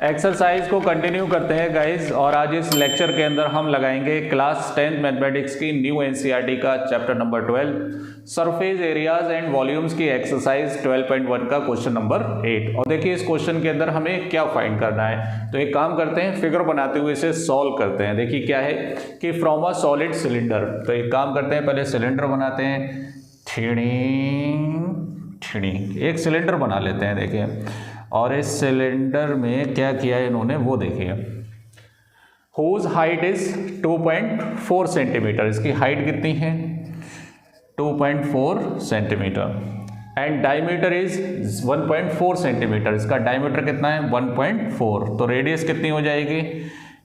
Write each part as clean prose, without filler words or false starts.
Exercise को continue करते हैं गाइज, और आज इस लेक्चर के अंदर हम लगाएंगे क्लास 10 मैथमेटिक्स की न्यू एनसीईआरटी का chapter number 12 surface areas and volumes की एक्सरसाइज 12.1 का क्वेश्चन नंबर 8। और देखिए इस क्वेश्चन के अंदर हमें क्या फाइंड करना है, तो एक काम करते हैं, फिगर बनाते हुए इसे सॉल्व करते हैं। देखिए क्या है कि फ्रॉम अ सॉलिड सिलेंडर, तो एक काम करते हैं, पहले सिलेंडर बनाते हैं, एक सिलेंडर बना लेते हैं। देखिए और इस सिलेंडर में क्या किया है इन्होंने वो देखिए, हुज हाइट इज 2.4 सेंटीमीटर, इसकी हाइट कितनी है 2.4 centimetre and diameter is 1.4 centimetre, इसका डायमीटर कितना है 1.4, तो रेडियस कितनी हो जाएगी,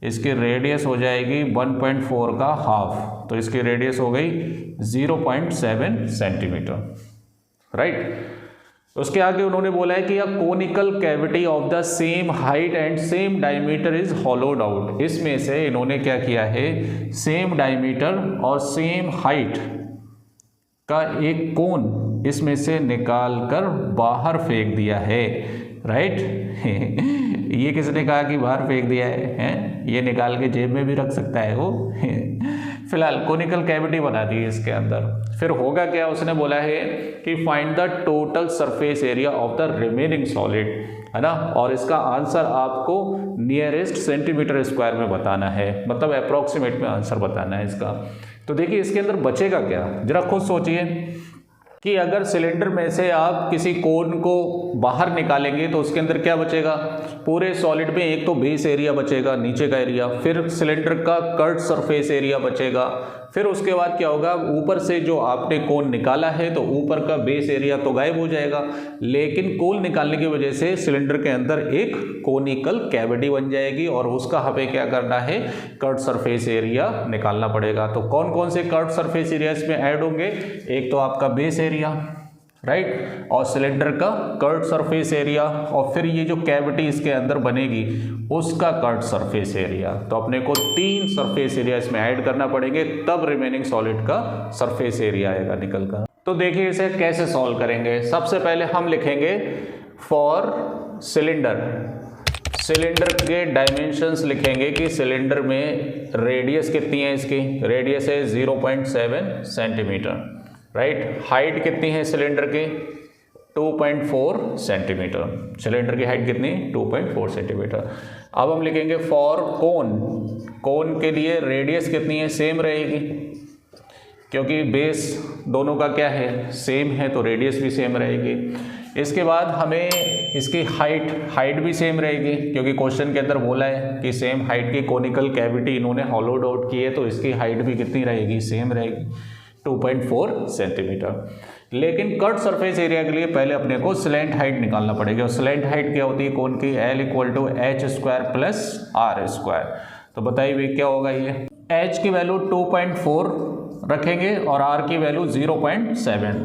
इसकी रेडियस हो जाएगी 1.4 का हाफ, तो इसकी रेडियस हो गई 0.7 सेंटीमीटर, राइट। उसके आगे उन्होंने बोला है कि a conical cavity of the same height and same diameter is होलोड out. इसमें से इन्होंने क्या किया है, सेम डायमीटर और सेम हाइट का एक कोन इसमें से निकाल कर बाहर फेंक दिया है, राइट। ये किसने कहा कि बाहर फेंक दिया है? ये निकाल के जेब में भी रख सकता है वो। फिलहाल कोनिकल कैविटी बना दी है इसके अंदर। फिर होगा क्या, उसने बोला है कि find the total surface area of the remaining solid, है ना, और इसका आंसर आपको नियरेस्ट सेंटीमीटर स्क्वायर में बताना है, मतलब अप्रॉक्सीमेट में आंसर बताना है इसका। तो देखिए इसके अंदर बचेगा क्या, जरा खुद सोचिए कि अगर सिलेंडर में से आप किसी कोन को बाहर निकालेंगे तो उसके अंदर क्या बचेगा, पूरे सॉलिड में एक तो बेस एरिया बचेगा, नीचे का एरिया, फिर सिलेंडर का कर्व्ड सरफेस एरिया बचेगा, फिर उसके बाद क्या होगा, ऊपर से जो आपने कोन निकाला है तो ऊपर का बेस एरिया तो गायब हो जाएगा, लेकिन कोन निकालने की वजह से सिलेंडर के अंदर एक कोनिकल कैविटी बन जाएगी और उसका हमें क्या करना है, कर्व्ड सरफेस एरिया निकालना पड़ेगा। तो कौन कौन से कर्व्ड सरफेस एरिया इसमें ऐड होंगे, एक तो आपका बेस एरिया, राइट, और सिलेंडर का कर्व्ड सरफेस एरिया, और फिर ये जो कैविटी इसके अंदर बनेगी उसका कर्व्ड सरफेस एरिया। तो अपने को 3 सरफेस एरिया इसमें ऐड करना पड़ेंगे, तब रिमेनिंग सॉलिड का सरफेस एरिया आएगा निकल कर। तो देखिए इसे कैसे सॉल्व करेंगे। सबसे पहले हम लिखेंगे फॉर सिलेंडर, सिलेंडर के डायमेंशंस लिखेंगे कि सिलेंडर में रेडियस कितनी है, इसकी रेडियस है 0.7 सेंटीमीटर, राइट। हाइट कितनी है सिलेंडर की 2.4 सेंटीमीटर, सिलेंडर की हाइट कितनी 2.4 सेंटीमीटर। अब हम लिखेंगे फॉर कोन, कोन के लिए रेडियस कितनी है, सेम रहेगी, क्योंकि बेस दोनों का क्या है सेम है, तो रेडियस भी सेम रहेगी। इसके बाद हमें इसकी हाइट भी सेम रहेगी, क्योंकि क्वेश्चन के अंदर बोला है कि सेम हाइट की कोनिकल कैविटी इन्होंने होलोड आउट की है, तो इसकी हाइट भी कितनी रहेगी, सेम रहेगी 2.4 सेंटीमीटर। लेकिन कट सरफेस एरिया के लिए पहले अपने को स्लैंट हाइट निकालना पड़ेगी, और स्लैंट हाइट क्या होती है कोन की, L = h² + r²। तो बताइए भाई क्या होगा, ये h की वैल्यू 2.4 रखेंगे और r की वैल्यू 0.7।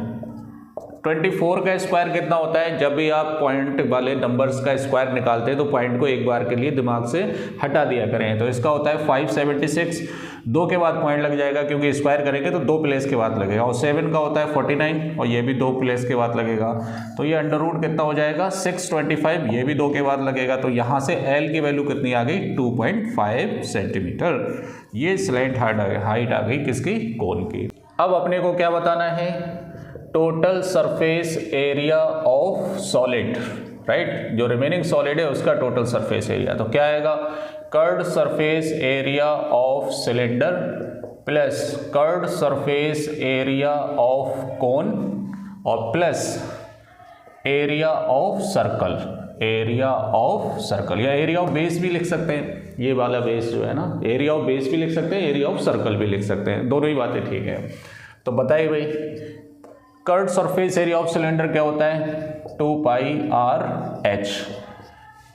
24 का स्क्वायर कितना होता है, जब भी आप पॉइंट वाले नंबर्स का स्क्वायर निकालते हैं तो पॉइंट को एक बार के लिए दिमाग से हटा दिया करें, तो इसका होता है 576, 2 के बाद पॉइंट लग जाएगा क्योंकि स्क्वायर करेंगे तो 2 प्लेस के बाद लगेगा, और 7 का होता है 49 और ये भी 2 प्लेस के बाद लगेगा, तो ये अंडर रूट कितना हो जाएगा 625, ये भी 2 के बाद लगेगा, तो यहाँ से L की वैल्यू कितनी आ गई 2.5 सेंटीमीटर। ये स्लैंट हाइट आ गई किसकी, कोन की। अब अपने को क्या बताना है, total surface area of solid, right, जो रिमेनिंग सॉलिड है उसका टोटल सरफेस एरिया। तो क्या आएगा, curved surface area of cylinder plus curved surface area of cone और plus area of circle, area of circle, या एरिया ऑफ बेस भी लिख सकते हैं, ये वाला बेस जो है ना, एरिया ऑफ बेस भी लिख सकते हैं, एरिया ऑफ सर्कल भी लिख सकते हैं, दोनों ही बातें ठीक है। तो बताइए भाई curved surface area of cylinder क्या होता है 2πr/h,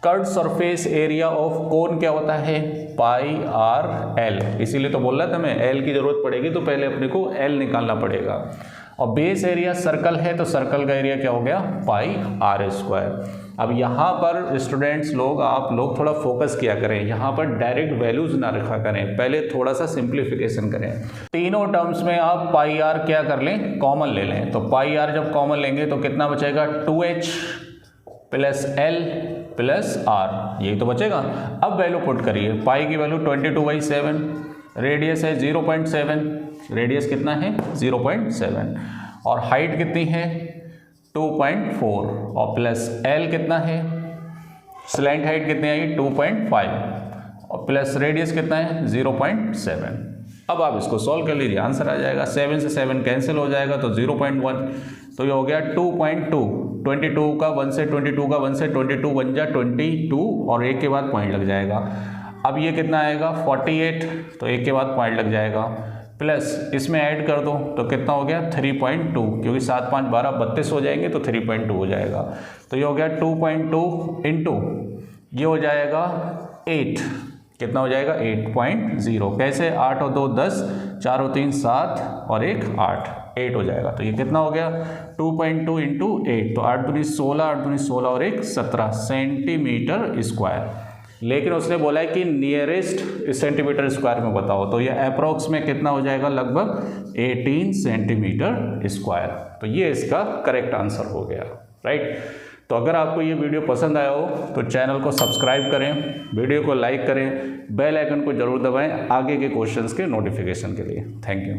curved surface area of कोन क्या होता है πr/l, इसीलिए तो बोल रहा था मैं L की जरूरत पड़ेगी तो पहले अपने को L निकालना पड़ेगा, और बेस एरिया सर्कल है तो सर्कल का एरिया क्या हो गया πr²। अब यहाँ पर स्टूडेंट्स लोग, आप लोग थोड़ा फोकस किया करें, यहाँ पर डायरेक्ट वैल्यूज ना रखा करें, पहले थोड़ा सा सिंप्लीफिकेशन करें। तीनों टर्म्स में आप πr क्या कर लें, कॉमन ले लें, तो πr जब कॉमन लेंगे तो कितना बचेगा 2h + L प्लस आर, यही तो बचेगा। अब वैल्यू पुट करिए, पाई की वैल्यू 22/7, रेडियस है 0.7, रेडियस कितना है 0.7, और हाइट कितनी है 2.4, और प्लस एल कितना है, स्लैंट हाइट कितनी आई 2.5, और प्लस रेडियस कितना है 0.7। अब आप इसको सॉल्व कर लीजिए, आंसर आ जाएगा। 7 से 7 कैंसिल हो जाएगा तो 0.1, तो ये हो गया 2.2। 22 का 1 से 22 का 1 से 22 बन जा 22, और एक के बाद पॉइंट लग जाएगा। अब ये कितना आएगा 48, तो एक के बाद पॉइंट लग जाएगा, प्लस इसमें ऐड कर दो तो कितना हो गया 3.2, क्योंकि 7 5 12 32 हो जाएंगे तो 3.2 हो जाएगा। तो ये हो गया 2.2 इंटू ये हो जाएगा 8, कितना हो जाएगा 8.0, कैसे 8 और 2 10, 4 और 3 7, और 1 8, 8 हो जाएगा। तो ये कितना हो गया 2.2 इंटू 8, तो 8 दूनी 16, 8 दूनी 16 और 1 17 सेंटीमीटर स्क्वायर। लेकिन उसने बोला है कि नियरेस्ट सेंटीमीटर स्क्वायर में बताओ, तो ये अप्रोक्स में कितना हो जाएगा लगभग 18 सेंटीमीटर स्क्वायर। तो ये इसका करेक्ट आंसर हो गया, राइट। तो अगर आपको ये वीडियो पसंद आया हो तो चैनल को सब्सक्राइब करें, वीडियो को लाइक करें, बेल आइकन को जरूर दबाएं आगे के क्वेश्चंस के नोटिफिकेशन के लिए। Thank you.